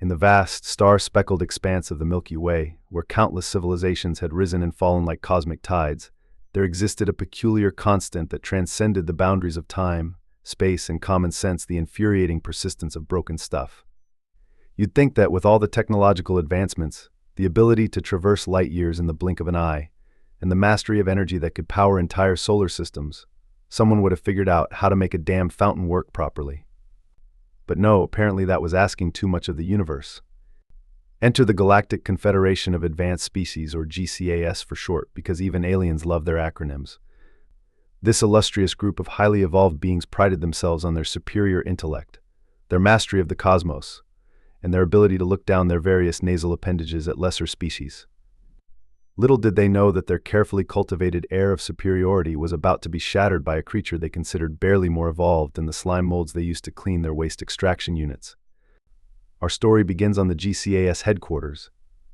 In the vast, star-speckled expanse of the Milky Way, where countless civilizations had risen and fallen like cosmic tides, there existed a peculiar constant that transcended the boundaries of time, space, and common sense, the infuriating persistence of broken stuff. You'd think that with all the technological advancements, the ability to traverse light years in the blink of an eye, and the mastery of energy that could power entire solar systems, someone would have figured out how to make a damn fountain work properly. But no, apparently that was asking too much of the universe. Enter the Galactic Confederation of Advanced Species, or GCAS for short, because even aliens love their acronyms. This illustrious group of highly evolved beings prided themselves on their superior intellect, their mastery of the cosmos, and their ability to look down their various nasal appendages at lesser species. Little did they know that their carefully cultivated air of superiority was about to be shattered by a creature they considered barely more evolved than the slime molds they used to clean their waste extraction units. Our story begins on the GCAS headquarters,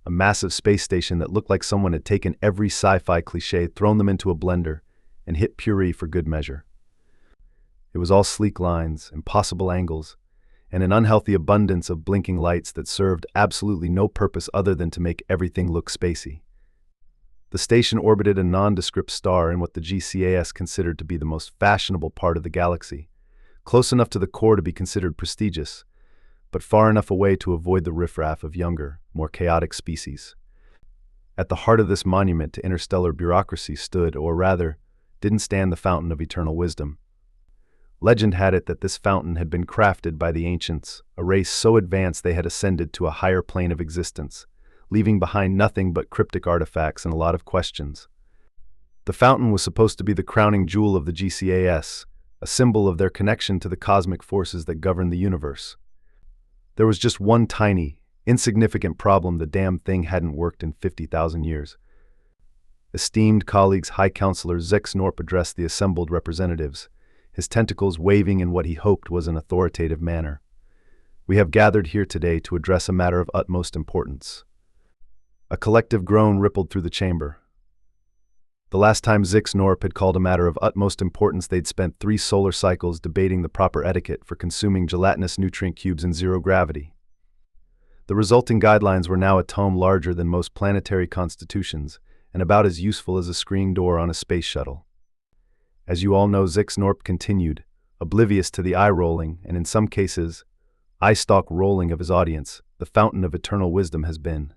a massive space station that looked like someone had taken every sci-fi cliché, thrown them into a blender, and hit puree for good measure. It was all sleek lines, impossible angles, and an unhealthy abundance of blinking lights that served absolutely no purpose other than to make everything look spacey. The station orbited a nondescript star in what the GCAS considered to be the most fashionable part of the galaxy, close enough to the core to be considered prestigious, but far enough away to avoid the riffraff of younger, more chaotic species. At the heart of this monument to interstellar bureaucracy stood, or rather, didn't stand, the fountain of eternal wisdom. Legend had it that this fountain had been crafted by the ancients, a race so advanced they had ascended to a higher plane of existence, leaving behind nothing but cryptic artifacts and a lot of questions. The fountain was supposed to be the crowning jewel of the GCAS, a symbol of their connection to the cosmic forces that govern the universe. There was just one tiny, insignificant problem: the damn thing hadn't worked in 50,000 years. Esteemed colleagues, High Counselor Zix Norp addressed the assembled representatives, his tentacles waving in what he hoped was an authoritative manner. We have gathered here today to address a matter of utmost importance. A collective groan rippled through the chamber. The last time Zix Norp had called a matter of utmost importance, they'd spent 3 solar cycles debating the proper etiquette for consuming gelatinous nutrient cubes in zero gravity. The resulting guidelines were now a tome larger than most planetary constitutions, and about as useful as a screen door on a space shuttle. As you all know, Zix Norp continued, oblivious to the eye-rolling, and in some cases, eye-stalk rolling of his audience. The fountain of eternal wisdom has been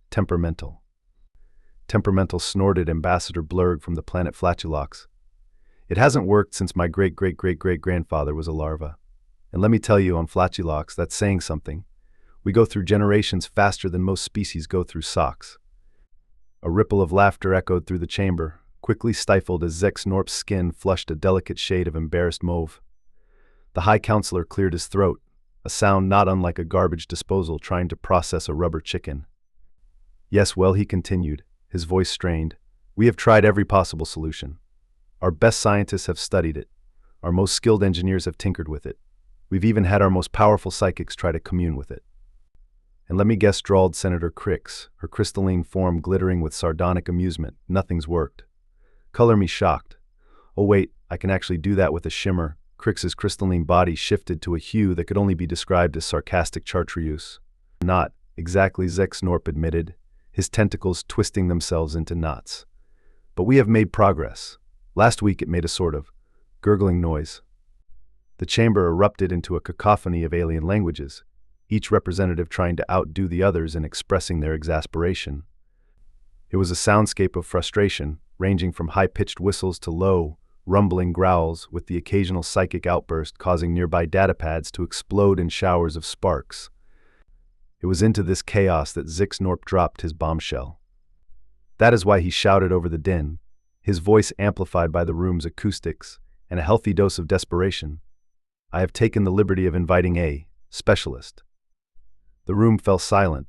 temperamental. Temperamental, snorted Ambassador Blurg from the planet Flatulox. It hasn't worked since my great-great-great-great-grandfather was a larva. And let me tell you, on Flatulox, that's saying something. We go through generations faster than most species go through socks. A ripple of laughter echoed through the chamber, quickly stifled as Zix Norp's skin flushed a delicate shade of embarrassed mauve. The High Counselor cleared his throat, a sound not unlike a garbage disposal trying to process a rubber chicken. Yes, well, he continued, his voice strained, we have tried every possible solution. Our best scientists have studied it. Our most skilled engineers have tinkered with it. We've even had our most powerful psychics try to commune with it. And let me guess, drawled Senator Crix, her crystalline form glittering with sardonic amusement, nothing's worked. Color me shocked. Oh wait, I can actually do that with a shimmer. Crix's crystalline body shifted to a hue that could only be described as sarcastic chartreuse. Not exactly, Zix Norp admitted, his tentacles twisting themselves into knots. But we have made progress. Last week it made a sort of gurgling noise. The chamber erupted into a cacophony of alien languages, each representative trying to outdo the others in expressing their exasperation. It was a soundscape of frustration, ranging from high-pitched whistles to low, rumbling growls, with the occasional psychic outburst causing nearby datapads to explode in showers of sparks. It was into this chaos that Zix Norp dropped his bombshell. That is why he shouted over the din, his voice amplified by the room's acoustics and a healthy dose of desperation. I have taken the liberty of inviting a specialist. The room fell silent.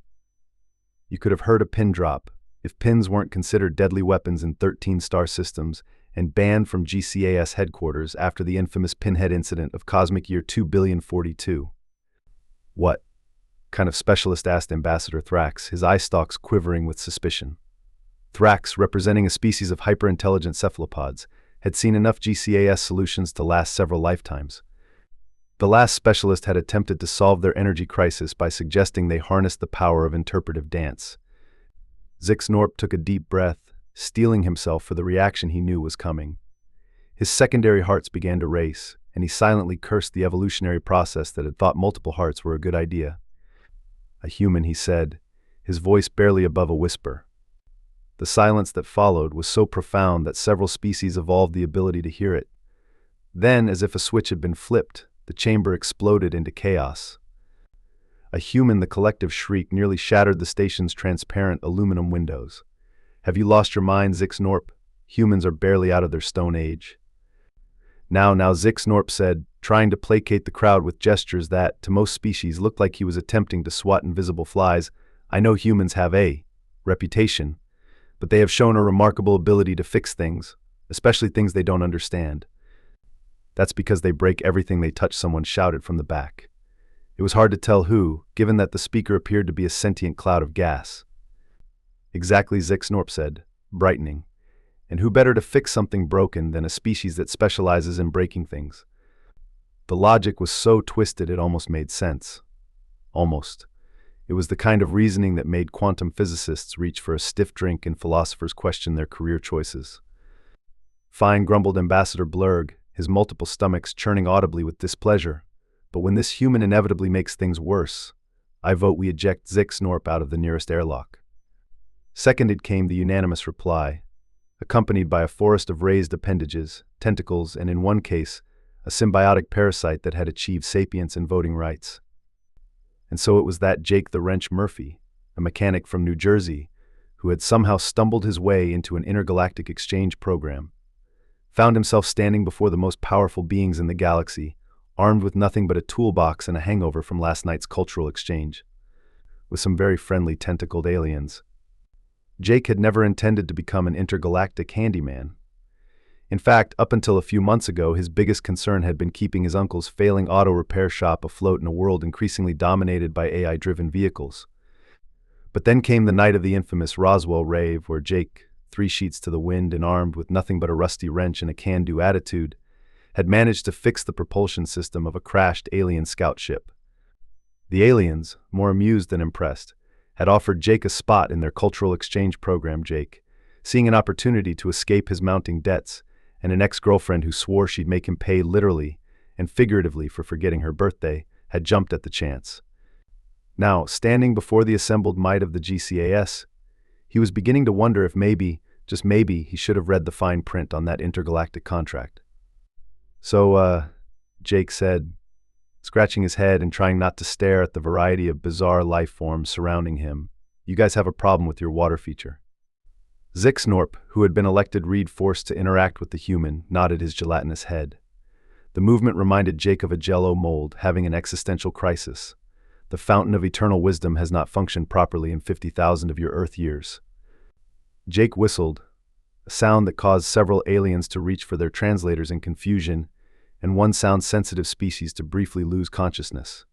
You could have heard a pin drop, if pins weren't considered deadly weapons in 13 star systems and banned from GCAS headquarters after the infamous pinhead incident of cosmic year 2042. What kind of specialist? Asked Ambassador Thrax, his eye stalks quivering with suspicion. Thrax, representing a species of hyper-intelligent cephalopods, had seen enough GCAS solutions to last several lifetimes. The last specialist had attempted to solve their energy crisis by suggesting they harnessed the power of interpretive dance. Zixnorp took a deep breath, steeling himself for the reaction he knew was coming. His secondary hearts began to race, and he silently cursed the evolutionary process that had thought multiple hearts were a good idea. "A human," he said, his voice barely above a whisper. The silence that followed was so profound that several species evolved the ability to hear it. Then, as if a switch had been flipped, the chamber exploded into chaos. "A human," the collective shriek nearly shattered the station's transparent aluminum windows. "Have you lost your mind, Zixnorp? Humans are barely out of their stone age." Now, Zixnorp said, trying to placate the crowd with gestures that, to most species, looked like he was attempting to swat invisible flies. "I know humans have a reputation, but they have shown a remarkable ability to fix things, especially things they don't understand. That's because they break everything they touch," someone shouted from the back. It was hard to tell who, given that the speaker appeared to be a sentient cloud of gas. "Exactly," Zixnorp said, brightening. "And who better to fix something broken than a species that specializes in breaking things?" The logic was so twisted it almost made sense. Almost. It was the kind of reasoning that made quantum physicists reach for a stiff drink and philosophers question their career choices. "Fine," grumbled Ambassador Blurg, his multiple stomachs churning audibly with displeasure. "But when this human inevitably makes things worse, I vote we eject Zixnorp out of the nearest airlock." Seconded came the unanimous reply, accompanied by a forest of raised appendages, tentacles, and in one case, a symbiotic parasite that had achieved sapience and voting rights. And so it was that Jake the Wrench Murphy, a mechanic from New Jersey, who had somehow stumbled his way into an intergalactic exchange program, found himself standing before the most powerful beings in the galaxy, armed with nothing but a toolbox and a hangover from last night's cultural exchange, with some very friendly tentacled aliens. Jake had never intended to become an intergalactic handyman. In fact, up until a few months ago, his biggest concern had been keeping his uncle's failing auto repair shop afloat in a world increasingly dominated by AI-driven vehicles. But then came the night of the infamous Roswell rave, where Jake, 3 sheets to the wind and armed with nothing but a rusty wrench and a can-do attitude, had managed to fix the propulsion system of a crashed alien scout ship. The aliens, more amused than impressed, had offered Jake a spot in their cultural exchange program. Jake, seeing an opportunity to escape his mounting debts and an ex-girlfriend who swore she'd make him pay literally and figuratively for forgetting her birthday, had jumped at the chance. Now, standing before the assembled might of the GCAS, he was beginning to wonder if maybe, just maybe, he should have read the fine print on that intergalactic contract. "So, Jake said, scratching his head and trying not to stare at the variety of bizarre life forms surrounding him, "you guys have a problem with your water feature." Zixnorp, who had been elected reed forced to interact with the human, nodded his gelatinous head. The movement reminded Jake of a jello mold having an existential crisis. The fountain of eternal wisdom has not functioned properly in 50,000 of your Earth years. Jake whistled, a sound that caused several aliens to reach for their translators in confusion, and one sound-sensitive species to briefly lose consciousness.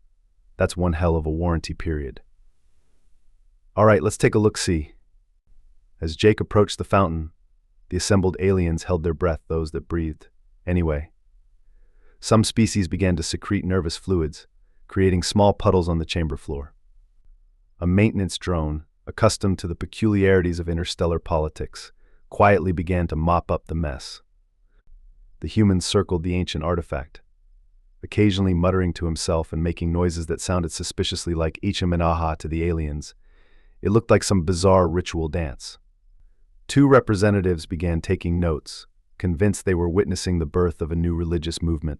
That's one hell of a warranty period. "All right, let's take a look-see." As Jake approached the fountain, the assembled aliens held their breath, those that breathed. Anyway. Some species began to secrete nervous fluids, creating small puddles on the chamber floor. A maintenance drone, accustomed to the peculiarities of interstellar politics, quietly began to mop up the mess. The humans circled the ancient artifact, occasionally muttering to himself and making noises that sounded suspiciously like Ichiminaha to the aliens. It looked like some bizarre ritual dance. 2 representatives began taking notes, convinced they were witnessing the birth of a new religious movement.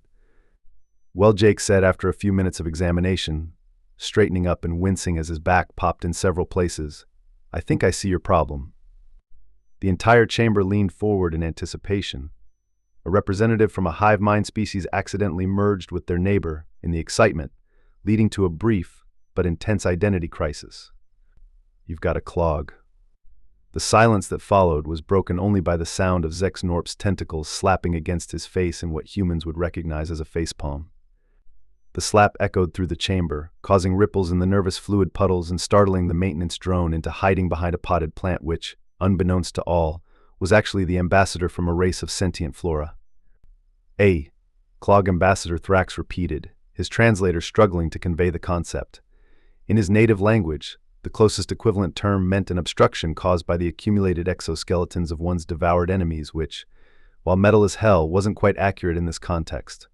"Well," Jake said after a few minutes of examination, straightening up and wincing as his back popped in several places, "I think I see your problem." The entire chamber leaned forward in anticipation. A representative from a hive mind species accidentally merged with their neighbor in the excitement, leading to a brief but intense identity crisis. "You've got a clog." The silence that followed was broken only by the sound of Zixnorp's tentacles slapping against his face in what humans would recognize as a facepalm. The slap echoed through the chamber, causing ripples in the nervous fluid puddles and startling the maintenance drone into hiding behind a potted plant which, unbeknownst to all, was actually the ambassador from a race of sentient flora. "A clog," Ambassador Thrax repeated, his translator struggling to convey the concept. In his native language, the closest equivalent term meant an obstruction caused by the accumulated exoskeletons of one's devoured enemies, which, while metal as hell, wasn't quite accurate in this context.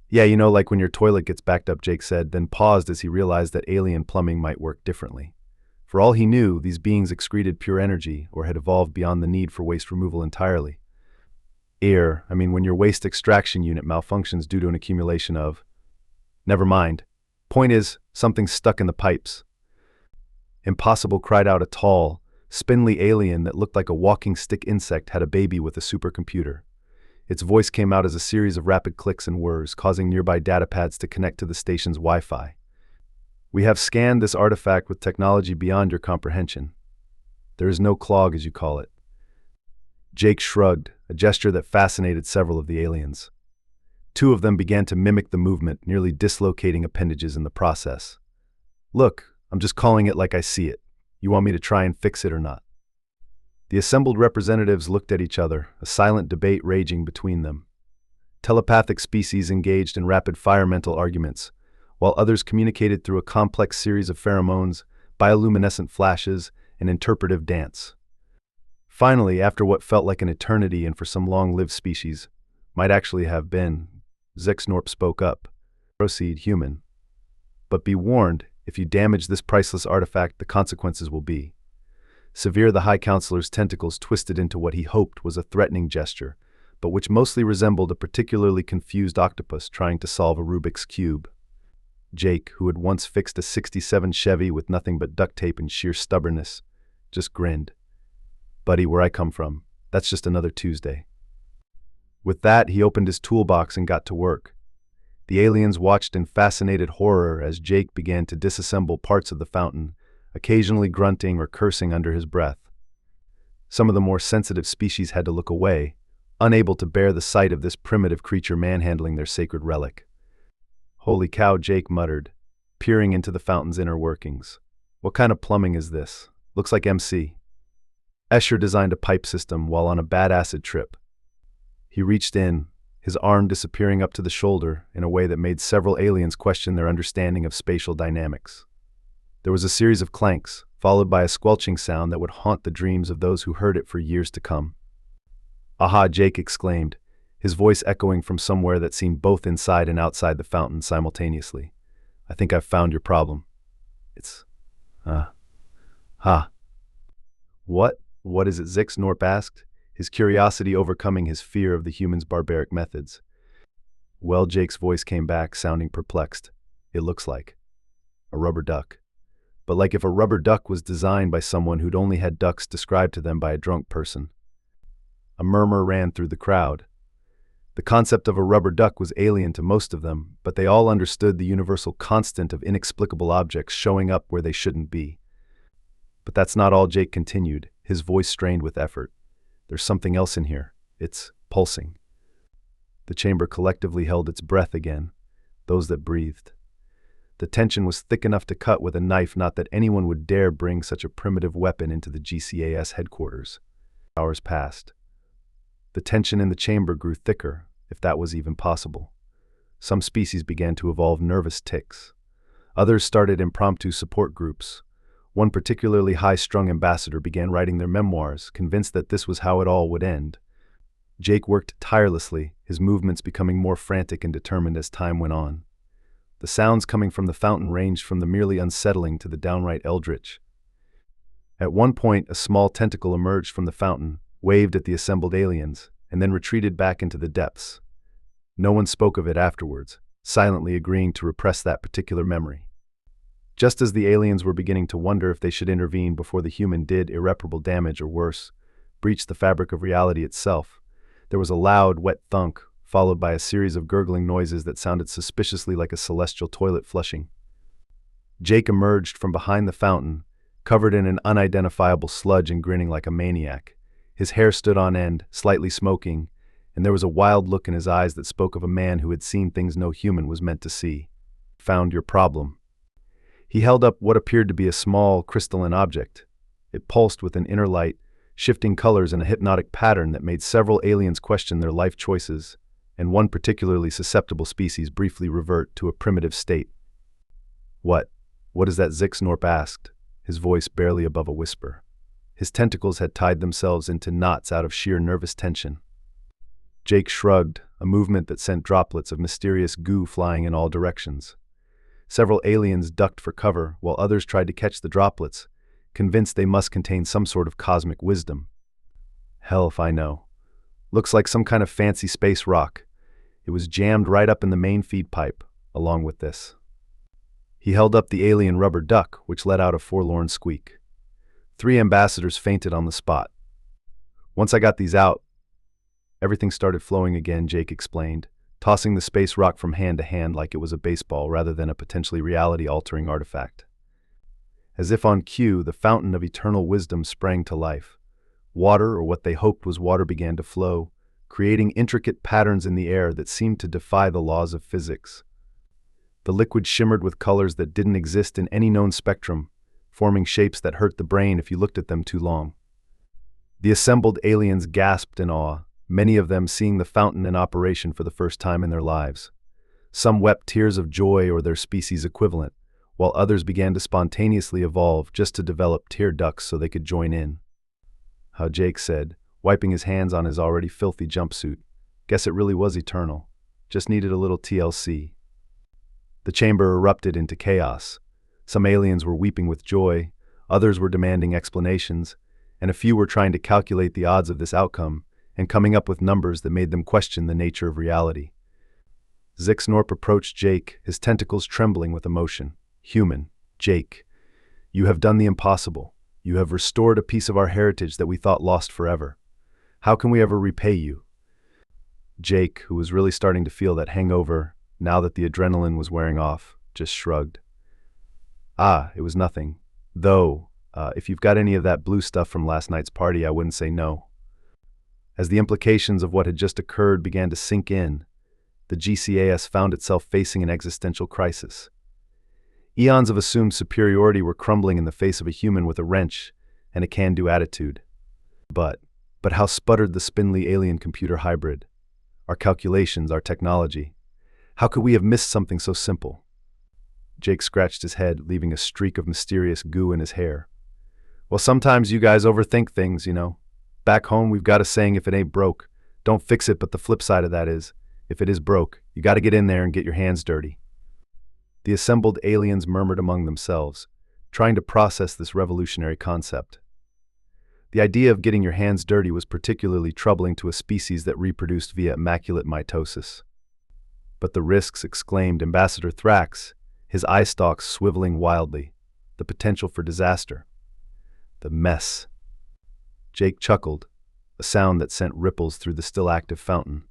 Yeah, like when your toilet gets backed up, Jake said, then paused as he realized that alien plumbing might work differently. For all he knew, these beings excreted pure energy or had evolved beyond the need for waste removal entirely. When your waste extraction unit malfunctions due to an accumulation of… Never mind. Point is, something's stuck in the pipes. Impossible, cried out a tall, spindly alien that looked like a walking stick insect had a baby with a supercomputer. Its voice came out as a series of rapid clicks and whirs, causing nearby datapads to connect to the station's Wi-Fi. We have scanned this artifact with technology beyond your comprehension. There is no clog, as you call it. Jake shrugged, a gesture that fascinated several of the aliens. Two of them began to mimic the movement, nearly dislocating appendages in the process. Look, I'm just calling it like I see it. You want me to try and fix it or not? The assembled representatives looked at each other, a silent debate raging between them. Telepathic species engaged in rapid-fire mental arguments, while others communicated through a complex series of pheromones, bioluminescent flashes, and interpretive dance. Finally, after what felt like an eternity and for some long-lived species, might actually have been, Zexnorp spoke up. Proceed, human. But be warned, if you damage this priceless artifact, the consequences will be severe. The High Counselor's tentacles twisted into what he hoped was a threatening gesture, but which mostly resembled a particularly confused octopus trying to solve a Rubik's Cube. Jake, who had once fixed a '67 Chevy with nothing but duct tape and sheer stubbornness, just grinned. Buddy, where I come from, that's just another Tuesday. With that, he opened his toolbox and got to work. The aliens watched in fascinated horror as Jake began to disassemble parts of the fountain, occasionally grunting or cursing under his breath. Some of the more sensitive species had to look away, unable to bear the sight of this primitive creature manhandling their sacred relic. Holy cow, Jake muttered, peering into the fountain's inner workings. What kind of plumbing is this? Looks like MC. Escher designed a pipe system while on a bad acid trip. He reached in, his arm disappearing up to the shoulder in a way that made several aliens question their understanding of spatial dynamics. There was a series of clanks, followed by a squelching sound that would haunt the dreams of those who heard it for years to come. Aha, Jake exclaimed, his voice echoing from somewhere that seemed both inside and outside the fountain simultaneously. I think I've found your problem. It's… What is it? Zexnorp asked, his curiosity overcoming his fear of the humans' barbaric methods. Well, Jake's voice came back, sounding perplexed. It looks like a rubber duck. But like if a rubber duck was designed by someone who'd only had ducks described to them by a drunk person. A murmur ran through the crowd. The concept of a rubber duck was alien to most of them, but they all understood the universal constant of inexplicable objects showing up where they shouldn't be. But that's not all, Jake continued, his voice strained with effort. There's something else in here. It's pulsing. The chamber collectively held its breath again, those that breathed. The tension was thick enough to cut with a knife, not that anyone would dare bring such a primitive weapon into the GCAS headquarters. Hours passed. The tension in the chamber grew thicker, if that was even possible. Some species began to evolve nervous tics. Others started impromptu support groups. One particularly high-strung ambassador began writing their memoirs, convinced that this was how it all would end. Jake worked tirelessly, his movements becoming more frantic and determined as time went on. The sounds coming from the fountain ranged from the merely unsettling to the downright eldritch. At one point, a small tentacle emerged from the fountain, waved at the assembled aliens, and then retreated back into the depths. No one spoke of it afterwards, silently agreeing to repress that particular memory. Just as the aliens were beginning to wonder if they should intervene before the human did irreparable damage or worse, breach the fabric of reality itself, there was a loud, wet thunk, followed by a series of gurgling noises that sounded suspiciously like a celestial toilet flushing. Jake emerged from behind the fountain, covered in an unidentifiable sludge and grinning like a maniac. His hair stood on end, slightly smoking, and there was a wild look in his eyes that spoke of a man who had seen things no human was meant to see. Found your problem. He held up what appeared to be a small, crystalline object. It pulsed with an inner light, shifting colors in a hypnotic pattern that made several aliens question their life choices and one particularly susceptible species briefly revert to a primitive state. What? What is that? Zixnorp asked, his voice barely above a whisper. His tentacles had tied themselves into knots out of sheer nervous tension. Jake shrugged, a movement that sent droplets of mysterious goo flying in all directions. Several aliens ducked for cover, while others tried to catch the droplets, convinced they must contain some sort of cosmic wisdom. Hell if I know. Looks like some kind of fancy space rock. It was jammed right up in the main feed pipe, along with this. He held up the alien rubber duck, which let out a forlorn squeak. 3 ambassadors fainted on the spot. Once I got these out, everything started flowing again, Jake explained, tossing the space rock from hand to hand like it was a baseball rather than a potentially reality-altering artifact. As if on cue, the fountain of eternal wisdom sprang to life. Water, or what they hoped was water, began to flow, creating intricate patterns in the air that seemed to defy the laws of physics. The liquid shimmered with colors that didn't exist in any known spectrum, forming shapes that hurt the brain if you looked at them too long. The assembled aliens gasped in awe, many of them seeing the fountain in operation for the first time in their lives. Some wept tears of joy or their species equivalent, while others began to spontaneously evolve just to develop tear ducts so they could join in. How Jake said, wiping his hands on his already filthy jumpsuit, "Guess it really was eternal. Just needed a little TLC." The chamber erupted into chaos. Some aliens were weeping with joy, others were demanding explanations, and a few were trying to calculate the odds of this outcome and coming up with numbers that made them question the nature of reality. Zixnorp approached Jake, his tentacles trembling with emotion. "Human, Jake, you have done the impossible. You have restored a piece of our heritage that we thought lost forever. How can we ever repay you?" Jake, who was really starting to feel that hangover now that the adrenaline was wearing off, just shrugged. It was nothing. Though, if you've got any of that blue stuff from last night's party, I wouldn't say no. As the implications of what had just occurred began to sink in, the GCAS found itself facing an existential crisis. Eons of assumed superiority were crumbling in the face of a human with a wrench and a can-do attitude. But how sputtered the spindly alien computer hybrid? Our calculations, our technology. How could we have missed something so simple? Jake scratched his head, leaving a streak of mysterious goo in his hair. "Well, sometimes you guys overthink things, you know. Back home, we've got a saying, if it ain't broke, don't fix it, but the flip side of that is, if it is broke, you gotta get in there and get your hands dirty." The assembled aliens murmured among themselves, trying to process this revolutionary concept. The idea of getting your hands dirty was particularly troubling to a species that reproduced via immaculate mitosis. "But the risks," exclaimed Ambassador Thrax, his eye stalks swiveling wildly. "The potential for disaster. The mess." Jake chuckled, a sound that sent ripples through the still active fountain.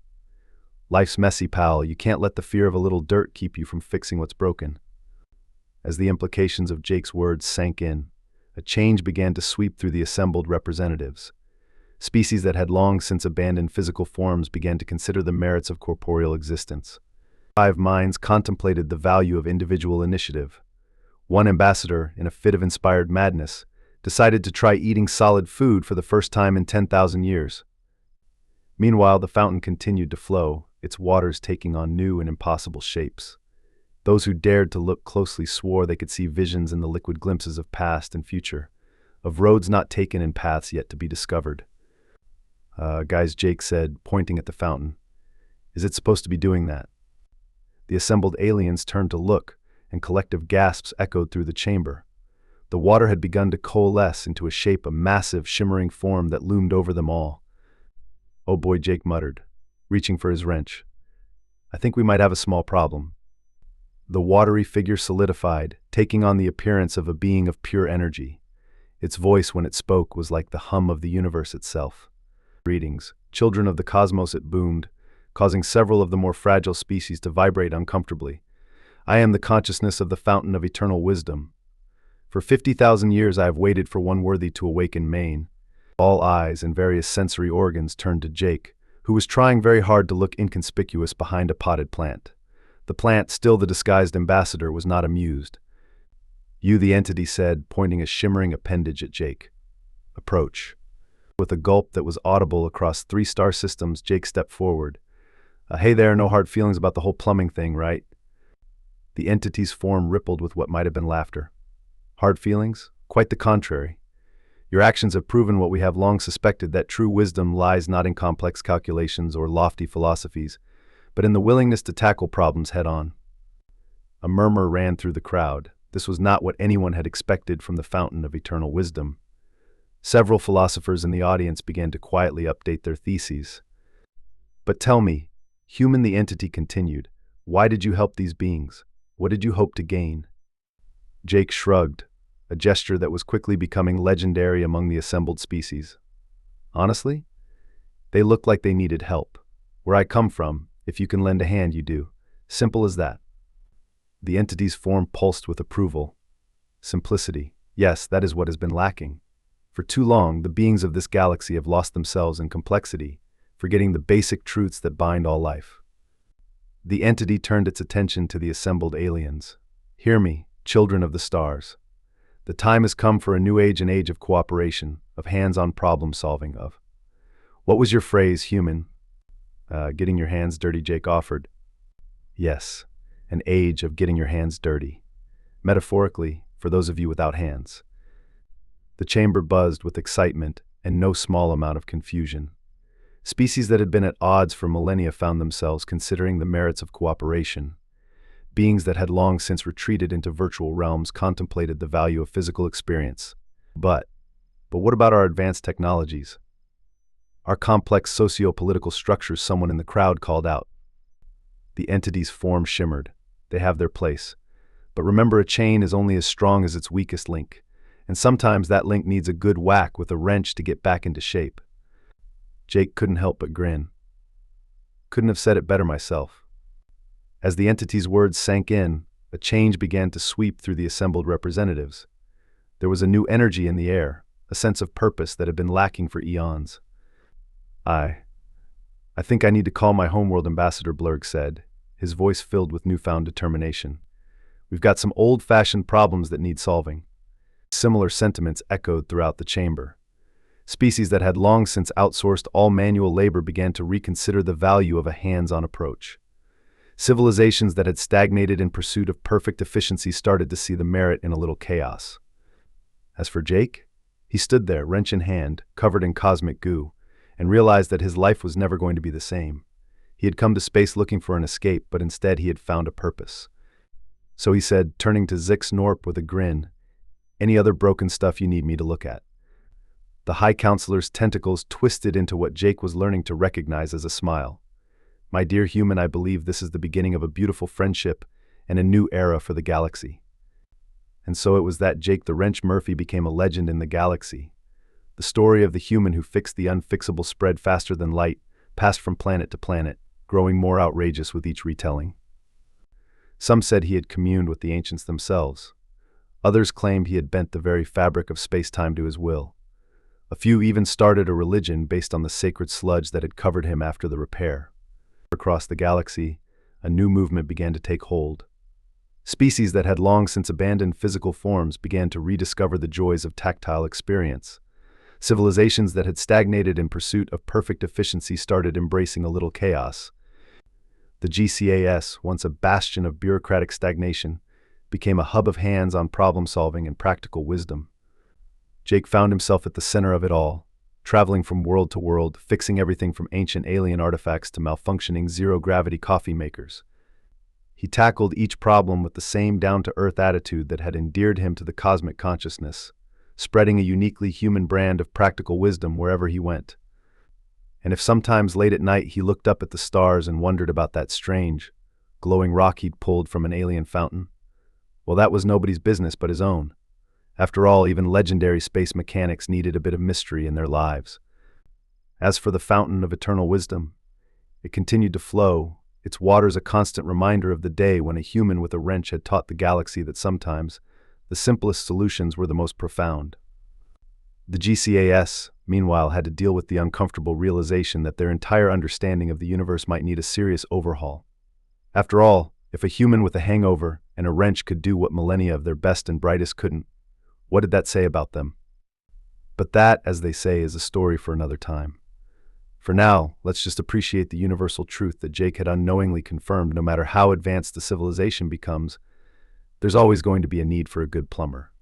"Life's messy, pal. You can't let the fear of a little dirt keep you from fixing what's broken." As the implications of Jake's words sank in, a change began to sweep through the assembled representatives. Species that had long since abandoned physical forms began to consider the merits of corporeal existence. 5 minds contemplated the value of individual initiative. One ambassador, in a fit of inspired madness, decided to try eating solid food for the first time in 10,000 years. Meanwhile, the fountain continued to flow, its waters taking on new and impossible shapes. Those who dared to look closely swore they could see visions in the liquid glimpses of past and future, of roads not taken and paths yet to be discovered. Guys, Jake said, pointing at the fountain. "Is it supposed to be doing that?" The assembled aliens turned to look, and collective gasps echoed through the chamber. The water had begun to coalesce into a shape, a massive, shimmering form that loomed over them all. "Oh boy," Jake muttered, reaching for his wrench. "I think we might have a small problem." The watery figure solidified, taking on the appearance of a being of pure energy. Its voice, when it spoke, was like the hum of the universe itself. "Greetings, children of the cosmos," it boomed, causing several of the more fragile species to vibrate uncomfortably. "I am the consciousness of the fountain of eternal wisdom. For 50,000 years I have waited for one worthy to awaken Maine." All eyes and various sensory organs turned to Jake, who was trying very hard to look inconspicuous behind a potted plant. The plant, still the disguised ambassador, was not amused. "You," the entity said, pointing a shimmering appendage at Jake. "Approach." With a gulp that was audible across 3 star systems, Jake stepped forward. Hey there, no hard feelings about the whole plumbing thing, right? The entity's form rippled with what might have been laughter. Hard feelings? Quite the contrary. Your actions have proven what we have long suspected, that true wisdom lies not in complex calculations or lofty philosophies, but in the willingness to tackle problems head-on. A murmur ran through the crowd. This was not what anyone had expected from the fountain of eternal wisdom. Several philosophers in the audience began to quietly update their theses. But tell me, human, the entity continued, why did you help these beings? What did you hope to gain? Jake shrugged, a gesture that was quickly becoming legendary among the assembled species. Honestly, they looked like they needed help. Where I come from, if you can lend a hand, you do. Simple as that. The entity's form pulsed with approval. Simplicity. Yes, that is what has been lacking. For too long, the beings of this galaxy have lost themselves in complexity, forgetting the basic truths that bind all life. The entity turned its attention to the assembled aliens. Hear me, children of the stars. The time has come for a new age, an age of cooperation, of hands-on problem solving, of... What was your phrase, human? Getting your hands dirty, Jake offered. Yes, an age of getting your hands dirty. Metaphorically, for those of you without hands. The chamber buzzed with excitement and no small amount of confusion. Species that had been at odds for millennia found themselves considering the merits of cooperation. Beings that had long since retreated into virtual realms contemplated the value of physical experience. But what about our advanced technologies? Our complex socio-political structures, someone in the crowd called out. The entity's form shimmered. They have their place. But remember, a chain is only as strong as its weakest link. And sometimes that link needs a good whack with a wrench to get back into shape. Jake couldn't help but grin. Couldn't have said it better myself. As the entity's words sank in, a change began to sweep through the assembled representatives. There was a new energy in the air, a sense of purpose that had been lacking for eons. I think I need to call my homeworld, Ambassador Blurg said, his voice filled with newfound determination. We've got some old-fashioned problems that need solving. Similar sentiments echoed throughout the chamber. Species that had long since outsourced all manual labor began to reconsider the value of a hands-on approach. Civilizations that had stagnated in pursuit of perfect efficiency started to see the merit in a little chaos. As for Jake, he stood there, wrench in hand, covered in cosmic goo, and realized that his life was never going to be the same. He had come to space looking for an escape, but instead he had found a purpose. So he said, turning to Zix Norp with a grin, "Any other broken stuff you need me to look at?" The High Counselor's tentacles twisted into what Jake was learning to recognize as a smile. "My dear human, I believe this is the beginning of a beautiful friendship and a new era for the galaxy." And so it was that Jake the Wrench Murphy became a legend in the galaxy. The story of the human who fixed the unfixable spread faster than light, passed from planet to planet, growing more outrageous with each retelling. Some said he had communed with the ancients themselves. Others claimed he had bent the very fabric of space-time to his will. A few even started a religion based on the sacred sludge that had covered him after the repair. Across the galaxy, a new movement began to take hold. Species that had long since abandoned physical forms began to rediscover the joys of tactile experience. Civilizations that had stagnated in pursuit of perfect efficiency started embracing a little chaos. The GCAS, once a bastion of bureaucratic stagnation, became a hub of hands-on problem-solving and practical wisdom. Jake found himself at the center of it all, traveling from world to world, fixing everything from ancient alien artifacts to malfunctioning zero-gravity coffee makers. He tackled each problem with the same down-to-earth attitude that had endeared him to the cosmic consciousness, spreading a uniquely human brand of practical wisdom wherever he went. And if sometimes late at night he looked up at the stars and wondered about that strange, glowing rock he'd pulled from an alien fountain, well, that was nobody's business but his own. After all, even legendary space mechanics needed a bit of mystery in their lives. As for the fountain of eternal wisdom, it continued to flow, its waters a constant reminder of the day when a human with a wrench had taught the galaxy that sometimes the simplest solutions were the most profound. The GCAS, meanwhile, had to deal with the uncomfortable realization that their entire understanding of the universe might need a serious overhaul. After all, if a human with a hangover and a wrench could do what millennia of their best and brightest couldn't, what did that say about them? But that, as they say, is a story for another time. For now, let's just appreciate the universal truth that Jake had unknowingly confirmed. No matter how advanced the civilization becomes, there's always going to be a need for a good plumber.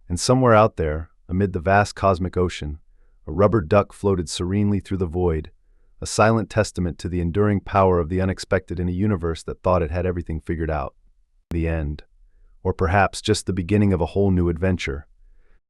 And somewhere out there, amid the vast cosmic ocean, a rubber duck floated serenely through the void, a silent testament to the enduring power of the unexpected in a universe that thought it had everything figured out. The end. Or perhaps just the beginning of a whole new adventure.